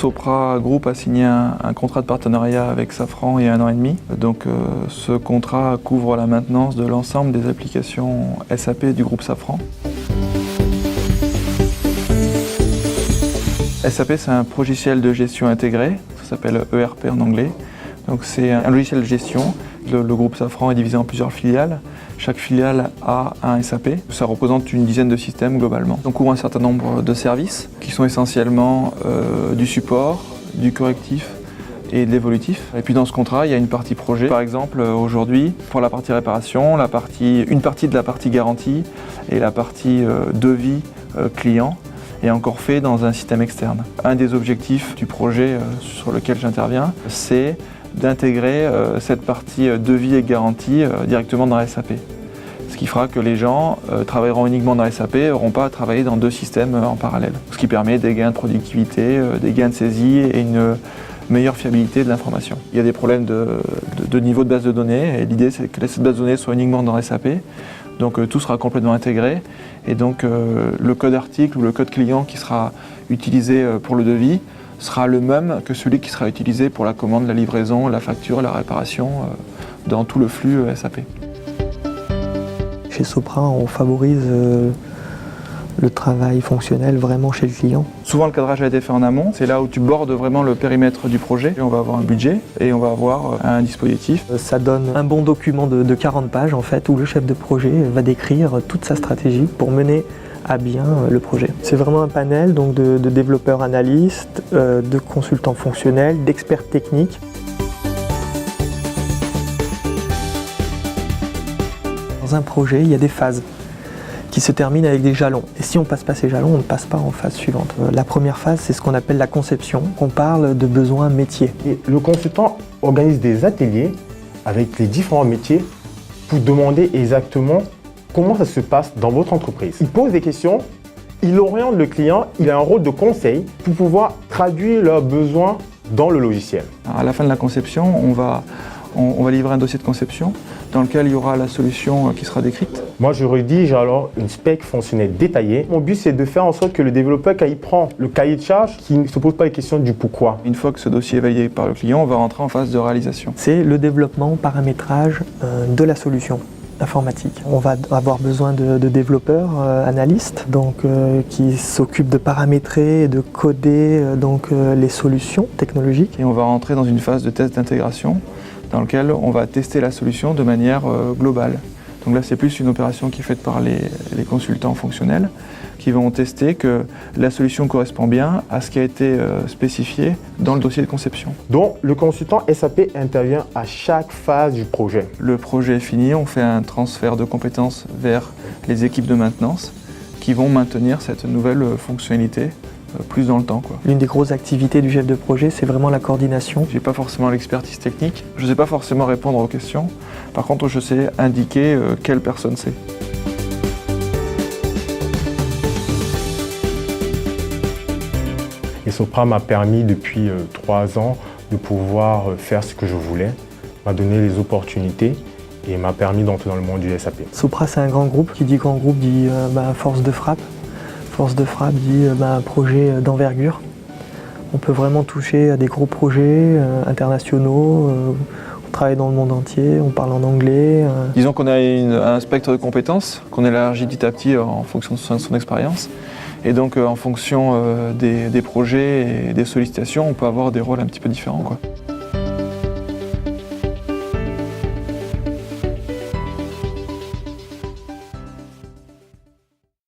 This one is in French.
Sopra Group a signé un contrat de partenariat avec Safran il y a 1 an et demi. Donc ce contrat couvre la maintenance de l'ensemble des applications SAP du groupe Safran. SAP, c'est un logiciel de gestion intégré, ça s'appelle ERP en anglais. Donc c'est un logiciel de gestion. Le groupe Safran est divisé en plusieurs filiales. Chaque filiale a un SAP. Ça représente une dizaine de systèmes globalement. On couvre un certain nombre de services qui sont essentiellement du support, du correctif et de l'évolutif. Et puis dans ce contrat, il y a une partie projet. Par exemple, aujourd'hui, pour la partie réparation, une partie de la partie garantie et la partie devis client est encore fait dans un système externe. Un des objectifs du projet sur lequel j'interviens, c'est d'intégrer cette partie devis et garantie directement dans SAP. Ce qui fera que les gens travailleront uniquement dans SAP et n'auront pas à travailler dans 2 systèmes en parallèle. Ce qui permet des gains de productivité, des gains de saisie et une meilleure fiabilité de l'information. Il y a des problèmes de niveau de base de données et l'idée c'est que cette base de données soit uniquement dans SAP. Donc tout sera complètement intégré et donc le code article ou le code client qui sera utilisé pour le devis sera le même que celui qui sera utilisé pour la commande, la livraison, la facture, la réparation dans tout le flux SAP. Chez Sopra, on favorise le travail fonctionnel vraiment chez le client. Souvent le cadrage a été fait en amont, c'est là où tu bordes vraiment le périmètre du projet. On va avoir un budget et on va avoir un dispositif. Ça donne un bon document de 40 pages en fait, où le chef de projet va décrire toute sa stratégie pour mener à bien le projet. C'est vraiment un panel donc, de développeurs analystes, de consultants fonctionnels, d'experts techniques. Dans un projet, il y a des phases qui se terminent avec des jalons. Et si on ne passe pas ces jalons, on ne passe pas en phase suivante. La première phase, c'est ce qu'on appelle la conception. On parle de besoins métiers. Et le consultant organise des ateliers avec les différents métiers pour demander exactement comment ça se passe dans votre entreprise. Il pose des questions, il oriente le client, il a un rôle de conseil pour pouvoir traduire leurs besoins dans le logiciel. À la fin de la conception, on va livrer un dossier de conception dans lequel il y aura la solution qui sera décrite. Moi, je rédige alors une spec fonctionnelle détaillée. Mon but, c'est de faire en sorte que le développeur, quand il prend le cahier de charge, qu'il ne se pose pas les questions du pourquoi. Une fois que ce dossier est validé par le client, on va rentrer en phase de réalisation. C'est le développement, paramétrage de la solution informatique. On va avoir besoin de développeurs, analystes, qui s'occupent de paramétrer et de coder les solutions technologiques. Et on va rentrer dans une phase de test d'intégration dans lequel on va tester la solution de manière globale. Donc là, c'est plus une opération qui est faite par les consultants fonctionnels qui vont tester que la solution correspond bien à ce qui a été spécifié dans le dossier de conception. Donc, le consultant SAP intervient à chaque phase du projet. Le projet est fini, on fait un transfert de compétences vers les équipes de maintenance qui vont maintenir cette nouvelle fonctionnalité plus dans le temps. L'une des grosses activités du chef de projet, c'est vraiment la coordination. Je n'ai pas forcément l'expertise technique, je ne sais pas forcément répondre aux questions. Par contre, je sais indiquer quelle personne c'est. Et Sopra m'a permis depuis 3 ans de pouvoir faire ce que je voulais, m'a donné les opportunités et m'a permis d'entrer dans le monde du SAP. Sopra, c'est un grand groupe. Qui dit grand groupe dit force de frappe. Force de frappe dit un projet d'envergure. On peut vraiment toucher à des gros projets internationaux. On travaille dans le monde entier, on parle en anglais. Disons qu'on a un spectre de compétences qu'on élargit petit à petit en fonction de son expérience. Et donc en fonction des projets et des sollicitations, on peut avoir des rôles un petit peu différents.